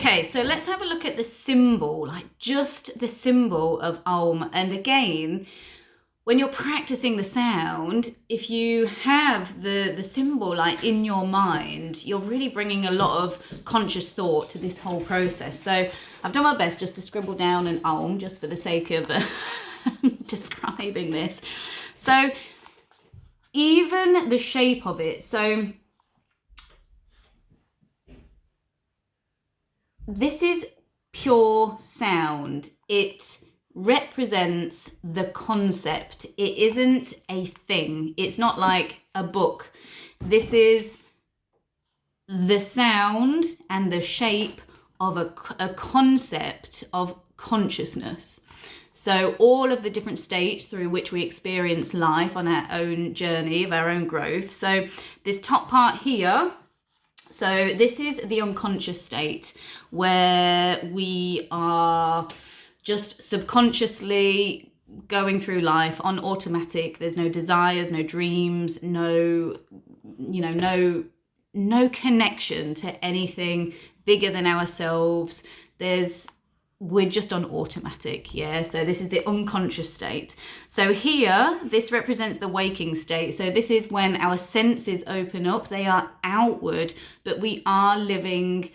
Okay, so let's have a look at the symbol, like just the symbol of Om. And again, when you're practicing the sound, if you have the symbol like in your mind, you're really bringing a lot of conscious thought to this whole process. So I've done my best just to scribble down an Om just for the sake of describing this. So even the shape of it, so this is pure sound. It represents the concept. It isn't a thing. It's not like a book. This is the sound and the shape of a concept of consciousness. So all of the different states through which we experience life on our own journey of our own growth. So this top part here, so this is the unconscious state where we are just subconsciously going through life on automatic. There's no desires, no dreams, no connection to anything bigger than ourselves. We're just on automatic, yeah? So this is the unconscious state. So here, this represents the waking state. So this is when our senses open up. They are outward, but we are living,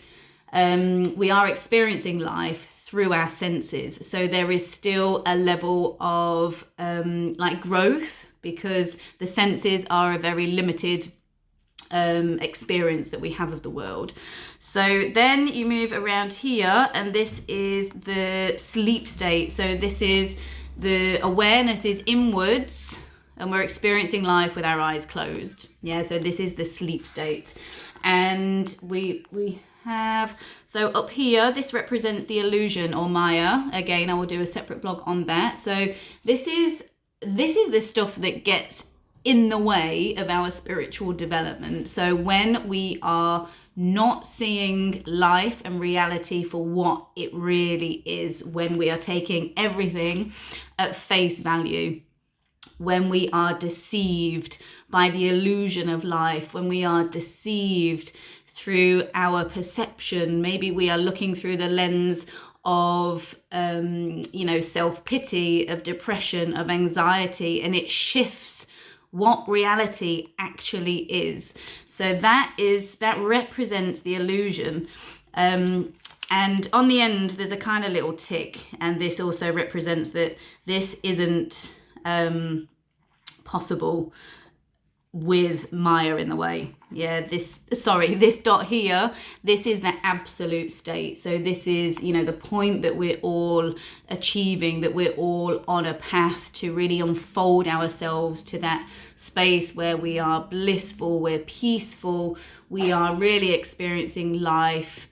we are experiencing life through our senses. So there is still a level of like growth, because the senses are a very limited experience that we have of the world. So then you move around here, and this is the sleep state. So this is the awareness is inwards, and we're experiencing life with our eyes closed. Yeah, so this is the sleep state. And we have, so up here, this represents the illusion or Maya. Again, I will do a separate blog on that. So this is the stuff that gets in the way of our spiritual development. So when we are not seeing life and reality for what it really is, when we are taking everything at face value, when we are deceived by the illusion of life, when we are deceived through our perception, maybe we are looking through the lens of self-pity, of depression, of anxiety, and it shifts what reality actually is. So that represents the illusion. And on the end, there's a kind of little tick, and this also represents that this isn't possible with Maya in the way. Yeah, this dot here, this is the absolute state. So this is, the point that we're all achieving, that we're all on a path to really unfold ourselves to that space where we are blissful, we're peaceful, we are really experiencing life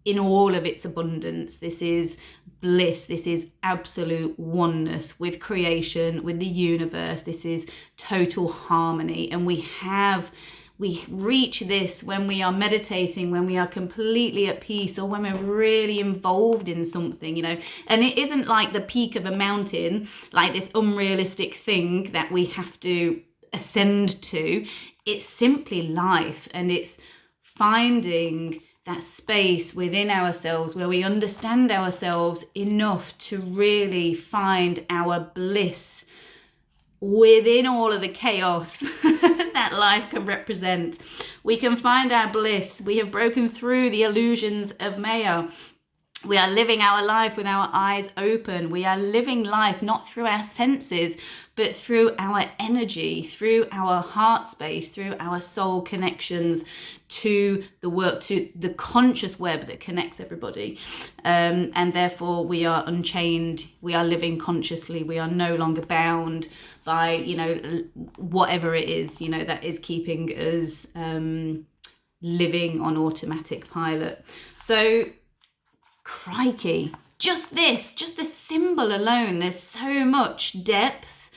in all of its abundance. This is bliss. This is absolute oneness with creation, with the universe. This is total harmony. And we reach this when we are meditating, when we are completely at peace, or when we're really involved in something, and it isn't like the peak of a mountain, like this unrealistic thing that we have to ascend to. It's simply life, and it's finding that space within ourselves where we understand ourselves enough to really find our bliss within all of the chaos that life can represent. We can find our bliss. We have broken through the illusions of Maya. We are living our life with our eyes open. We are living life not through our senses, but through our energy, through our heart space, through our soul connections to the work, to the conscious web that connects everybody. And therefore we are unchained. We are living consciously. We are no longer bound by, whatever it is, that is keeping us living on automatic pilot. So, crikey, just the symbol alone, there's so much depth.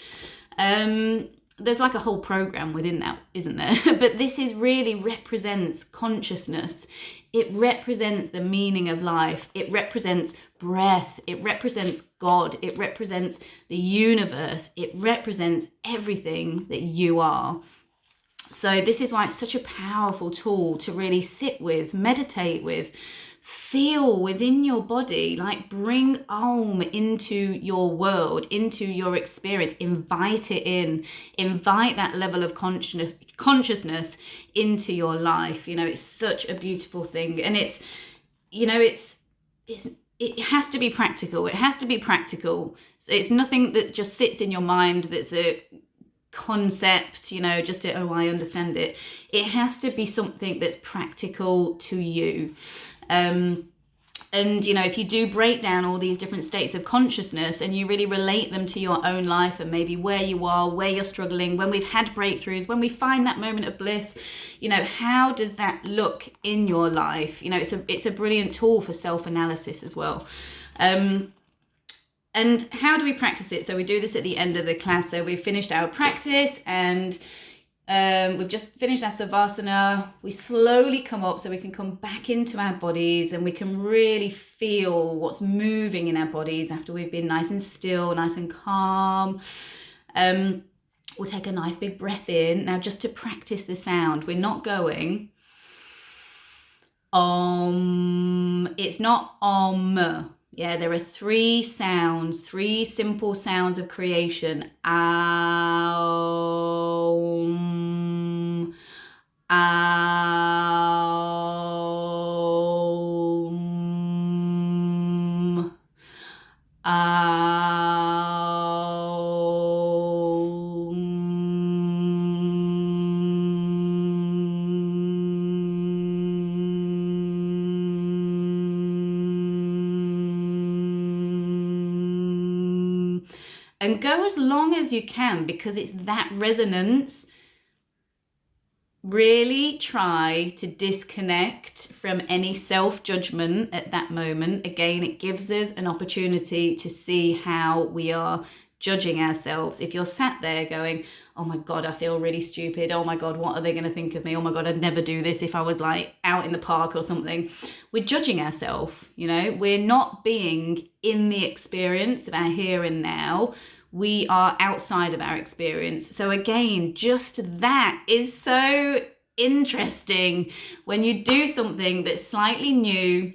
There's like a whole program within that, isn't there? But this really represents consciousness. It represents the meaning of life. It represents breath. It represents God. It represents the universe. It represents everything that you are. So this is why it's such a powerful tool to really sit with, meditate with, feel within your body, like bring Om into your world, into your experience, invite it in, invite that level of consciousness into your life. You know, it's such a beautiful thing. And it's, you know, it has to be practical. It has to be practical. So it's nothing that just sits in your mind that's a concept, you know, just I understand it. It has to be something that's practical to you. And, you know, if you do break down all these different states of consciousness and you really relate them to your own life and maybe where you are, where you're struggling, when we've had breakthroughs, when we find that moment of bliss, you know, how does that look in your life? You know, it's a brilliant tool for self-analysis as well. And how do we practice it? So we do this at the end of the class. So we've finished our practice and we've just finished our Savasana. We slowly come up so we can come back into our bodies and we can really feel what's moving in our bodies after we've been nice and still, nice and calm. We'll take a nice big breath in. Now just to practice the sound, we're not going Om. It's not Om. Yeah, there are 3 sounds, 3 simple sounds of creation. Aum, aum, and go as long as you can because it's that resonance. Really try to disconnect from any self-judgment at that moment. Again, it gives us an opportunity to see how we are judging ourselves. If you're sat there going, oh my God, I feel really stupid. Oh my God, what are they going to think of me? Oh my God, I'd never do this if I was like out in the park or something. We're judging ourselves, you know, we're not being in the experience of our here and now. We are outside of our experience. So again, just that is so interesting when you do something that's slightly new,